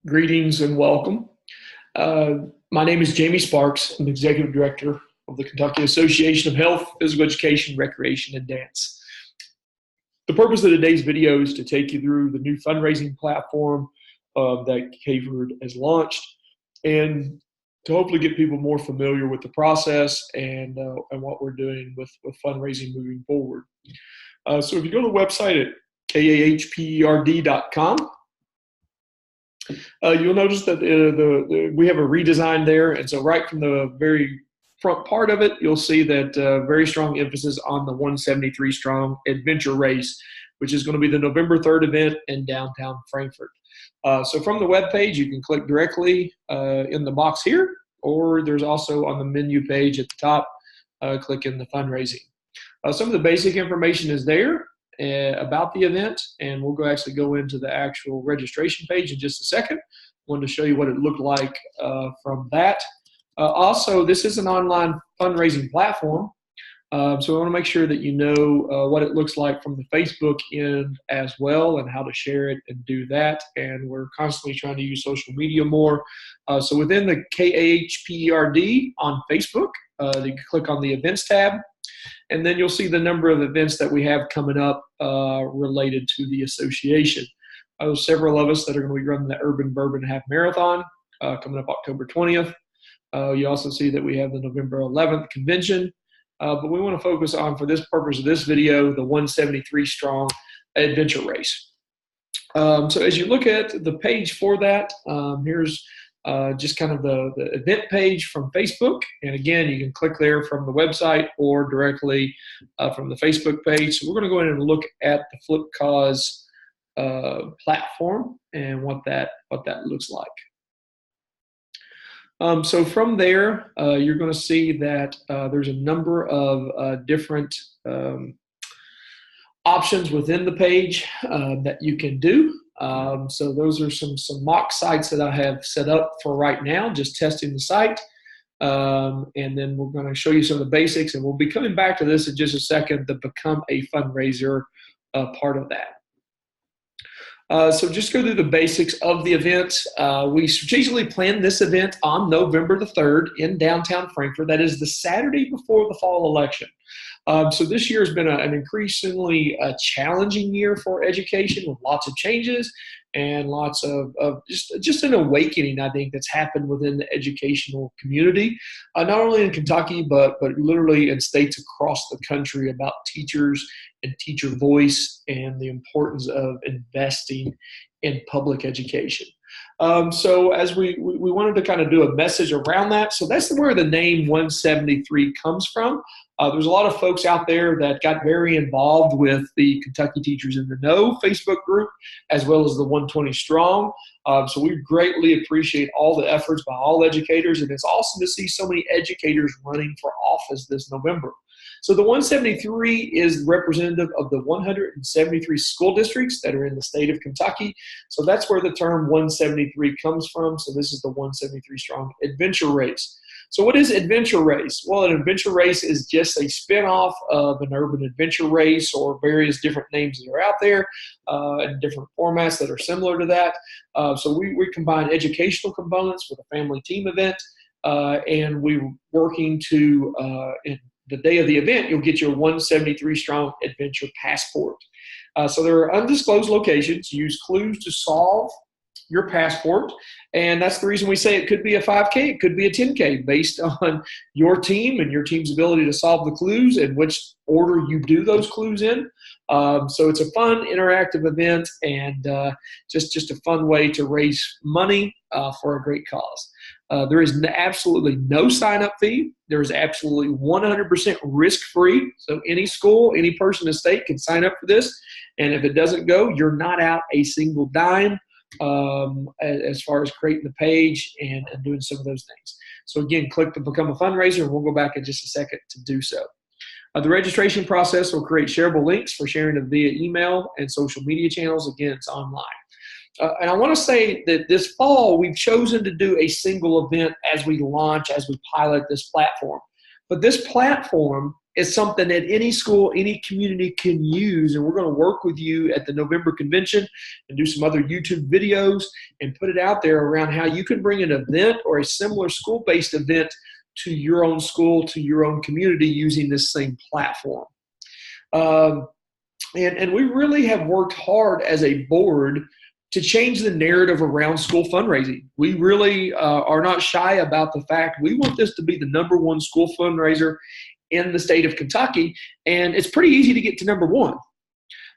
Greetings and welcome. My name is Jamie Sparks. I'm Executive Director of the Kentucky Association of Health, Physical Education, Recreation, and Dance. The purpose of today's video is to take you through the new fundraising platform that KAHPERD has launched and to hopefully get people more familiar with the process and what we're doing with fundraising moving forward. So if you go to the website at KAHPERD.com, you'll notice that we have a redesign there, and so right from the very front part of it, you'll see that very strong emphasis on the 173 strong Edventure Race, which is going to be the November 3rd event in downtown Frankfort. So from the web page, you can click directly in the box here, or there's also on the menu page at the top, click in the fundraising. Some of the basic information is there about the event, and we'll actually go into the actual registration page in just a second. I wanted to show you what it looked like from that. Also, this is an online fundraising platform, so I want to make sure that you know what it looks like from the Facebook end as well and how to share it and do that. And we're constantly trying to use social media more. So within the KAHPERD on Facebook, you can click on the events tab, and then you'll see the number of events that we have coming up related to the association. There's several of us that are going to be running the Urban Bourbon Half Marathon coming up October 20th. You also see that we have the November 11th convention, but we want to focus on, for this purpose of this video, the 173 strong Edventure Race. So as you look at the page for that, here's just kind of the event page from Facebook. And again, you can click there from the website or directly from the Facebook page. So we're going to go in and look at the Flip Cause platform and what that looks like. So from there, you're going to see that there's a number of different options within the page that you can do. So those are some mock sites that I have set up for right now, just testing the site. And then we're going to show you some of the basics, and we'll be coming back to this in just a second, the Become a Fundraiser part of that. So just go through the basics of the event. We strategically planned this event on November the 3rd in downtown Frankfort. That is the Saturday before the fall election. So this year has been an increasingly challenging year for education, with lots of changes and lots of just an awakening, I think, that's happened within the educational community, not only in Kentucky, but literally in states across the country, about teachers and teacher voice and the importance of investing in public education. So as we wanted to kind of do a message around that. So that's where the name 173 comes from. There's a lot of folks out there that got very involved with the Kentucky Teachers in the Know Facebook group, as well as the 120 Strong. So we greatly appreciate all the efforts by all educators, and it's awesome to see so many educators running for office this November. So the 173 is representative of the 173 school districts that are in the state of Kentucky. So that's where the term 173 comes from. So this is the 173 strong Edventure Race. So what is Edventure Race? Well, an Edventure Race is just a spinoff of an urban adventure race, or various different names that are out there and different formats that are similar to that. So we combine educational components with a family team event, and we're working to, in the day of the event, you'll get your 173 strong adventure passport. So there are undisclosed locations. Use clues to solve your passport, and that's the reason we say it could be a 5K, it could be a 10K, based on your team and your team's ability to solve the clues and which order you do those clues in. So it's a fun, interactive event, and just a fun way to raise money for a great cause. There is absolutely no sign-up fee. There is absolutely 100% risk-free. So any school, any person in the state can sign up for this, and if it doesn't go, you're not out a single dime as far as creating the page and doing some of those things. So again, click to Become a Fundraiser, and we'll go back in just a second to do so. The registration process will create shareable links for sharing it via email and social media channels. Again, it's online. And I want to say that this fall, we've chosen to do a single event as we launch, as we pilot this platform. But this platform is something that any school, any community can use. And we're going to work with you at the November convention and do some other YouTube videos and put it out there around how you can bring an event or a similar school-based event to your own school, to your own community using this same platform. And we really have worked hard as a board to change the narrative around school fundraising. We really are not shy about the fact we want this to be the #1 school fundraiser in the state of Kentucky. And it's pretty easy to get to #1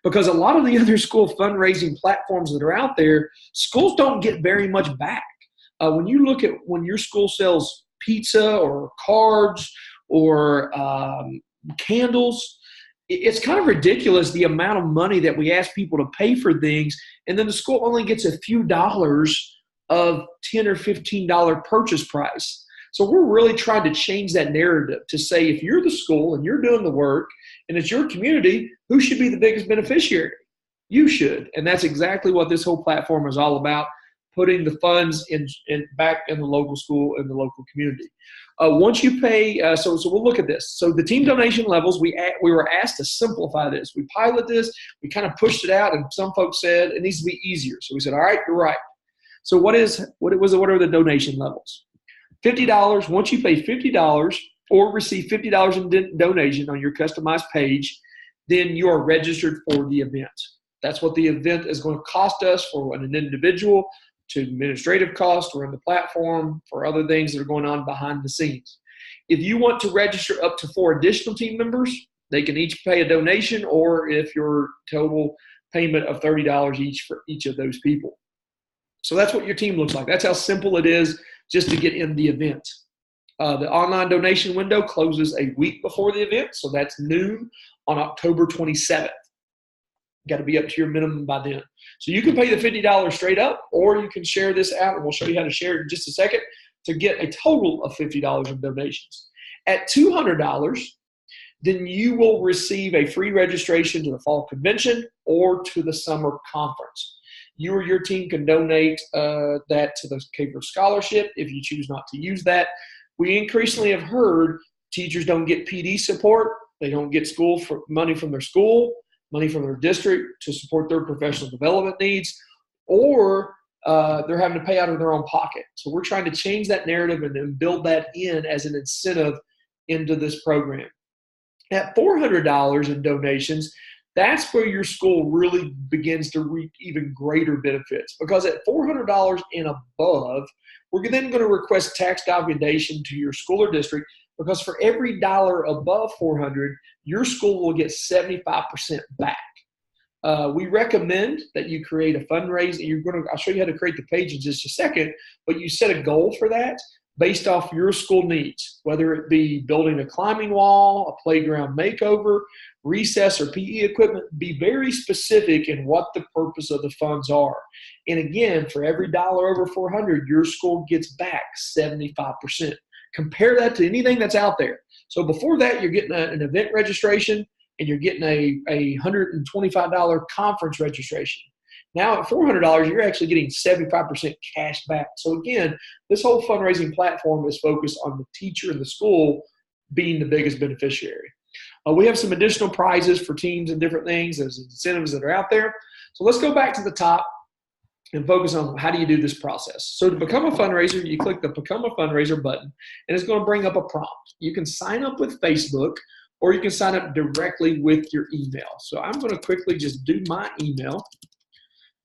because a lot of the other school fundraising platforms that are out there, schools don't get very much back. When you look at when your school sells pizza or cards or candles, it's kind of ridiculous the amount of money that we ask people to pay for things, and then the school only gets a few dollars of $10 or $15 purchase price. So we're really trying to change that narrative to say if you're the school and you're doing the work and it's your community, who should be the biggest beneficiary? You should. And that's exactly what this whole platform is all about, putting the funds back in the local school and the local community. Once you pay, so we'll look at this. So the team donation levels, we were asked to simplify this. We pilot this, we kind of pushed it out, and some folks said it needs to be easier. So we said, all right, you're right. So what are the donation levels? $50, once you pay $50 or receive $50 in donation on your customized page, then you are registered for the event. That's what the event is going to cost us for an individual, to administrative costs or in the platform for other things that are going on behind the scenes. If you want to register up to 4 additional team members, they can each pay a donation, or if your total payment of $30 each for each of those people. So that's what your team looks like. That's how simple it is just to get in the event. The online donation window closes a week before the event, so that's noon on October 27th. Got to be up to your minimum by then. So you can pay the $50 straight up, or you can share this out, and we'll show you how to share it in just a second to get a total of $50 in donations. At $200, then you will receive a free registration to the fall convention or to the summer conference. You or your team can donate that to the KAHPERD scholarship if you choose not to use that. We increasingly have heard teachers don't get PD support. They don't get money from their school, money from their district to support their professional development needs, or they're having to pay out of their own pocket. So we're trying to change that narrative and then build that in as an incentive into this program. At $400 in donations, that's where your school really begins to reap even greater benefits, because at $400 and above, we're then going to request tax documentation to your school or district, because for every dollar above $400, your school will get 75% back. We recommend that you create a fundraiser. I'll show you how to create the page in just a second, but you set a goal for that based off your school needs, whether it be building a climbing wall, a playground makeover, recess, or PE equipment. Be very specific in what the purpose of the funds are. And again, for every dollar over $400, your school gets back 75%. Compare that to anything that's out there. So before that, you're getting an event registration and you're getting a $125 conference registration. Now at $400, you're actually getting 75% cash back. So again, this whole fundraising platform is focused on the teacher and the school being the biggest beneficiary. We have some additional prizes for teams and different things as incentives that are out there. So let's go back to the top and focus on how do you do this process. So to become a fundraiser, you click the Become a Fundraiser button, and it's going to bring up a prompt. You can sign up with Facebook, or you can sign up directly with your email. So I'm going to quickly just do my email,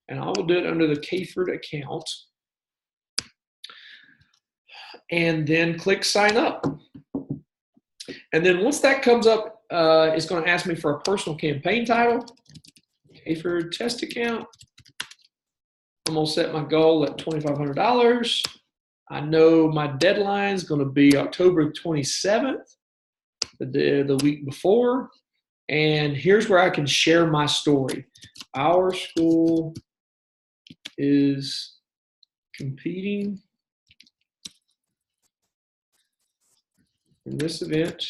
and I will do it under the KAHPERD account, and then click Sign Up. And then once that comes up, it's going to ask me for a personal campaign title, KAHPERD test account. I'm going to set my goal at $2,500. I know my deadline is going to be October 27th, the week before. And here's where I can share my story. Our school is competing in this event,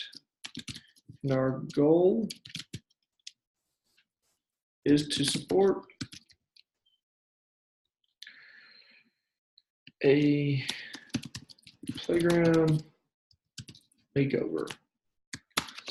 and our goal is to support a playground makeover.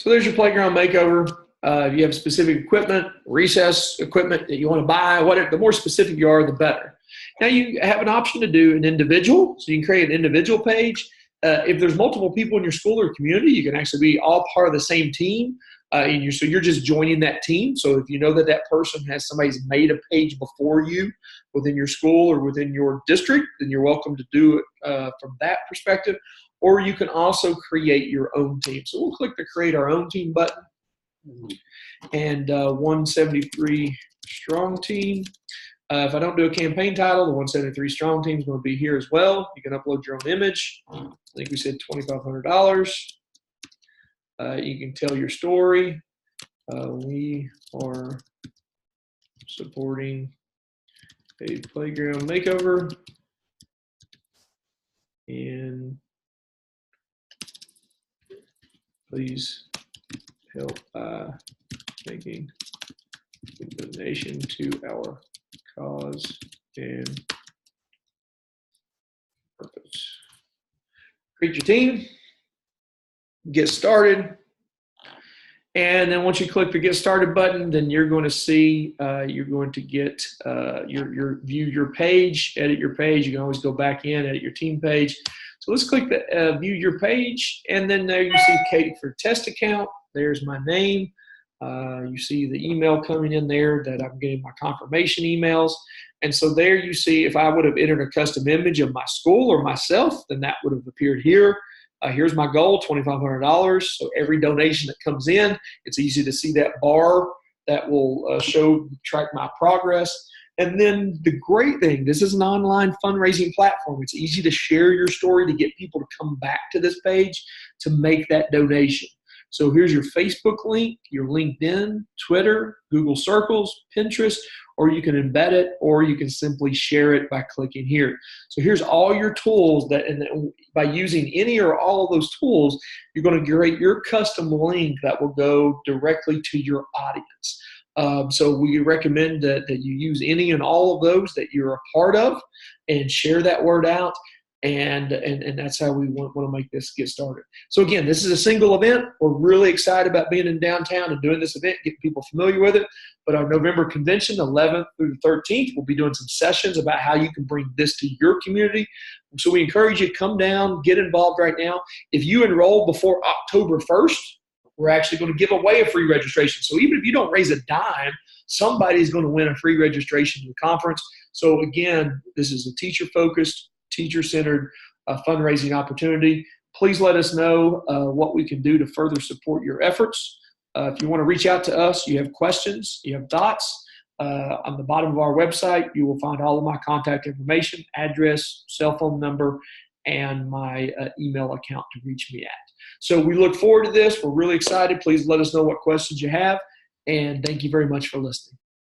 So there's your playground makeover. If you have specific equipment, recess equipment that you want to buy, whatever, the more specific you are, the better. Now you have an option to do an individual, so you can create an individual page. If there's multiple people in your school or community, you can actually be all part of the same team. So you're just joining that team. So if you know that that person has somebody's made a page before you within your school or within your district, then you're welcome to do it from that perspective. Or you can also create your own team. So we'll click the create our own team button. And 173 strong team. If I don't do a campaign title, the 173 strong team is going to be here as well. You can upload your own image. I think we said $2,500. You can tell your story. We are supporting a playground makeover, and please help by making a donation to our cause and purpose. Create your team, get started, and then once you click the get started button, then you're going to see you're going to get view your page, edit your page. You can always go back in, edit your team page. So let's click the view your page, and then there you see KAHPERD test account. There's my name. You see the email coming in there that I'm getting my confirmation emails. And so there you see if I would have entered a custom image of my school or myself, then that would have appeared here. Here's my goal, $2,500. So every donation that comes in, it's easy to see that bar that will track my progress. And then the great thing, this is an online fundraising platform. It's easy to share your story to get people to come back to this page to make that donation. So here's your Facebook link, your LinkedIn, Twitter, Google Circles, Pinterest, or you can embed it, or you can simply share it by clicking here. So here's all your tools and by using any or all of those tools, you're going to create your custom link that will go directly to your audience. So we recommend that you use any and all of those that you're a part of and share that word out. And that's how we want to make this get started. So again, this is a single event. We're really excited about being in downtown and doing this event, getting people familiar with it. But our November convention, 11th through the 13th, we'll be doing some sessions about how you can bring this to your community. So we encourage you to come down, get involved right now. If you enroll before October 1st, we're actually going to give away a free registration. So even if you don't raise a dime, somebody's going to win a free registration to the conference. So again, this is a teacher-focused, teacher-centered fundraising opportunity. Please let us know what we can do to further support your efforts. If you want to reach out to us, you have questions, you have thoughts, on the bottom of our website, you will find all of my contact information, address, cell phone number, and my email account to reach me at. So we look forward to this. We're really excited. Please let us know what questions you have, and thank you very much for listening.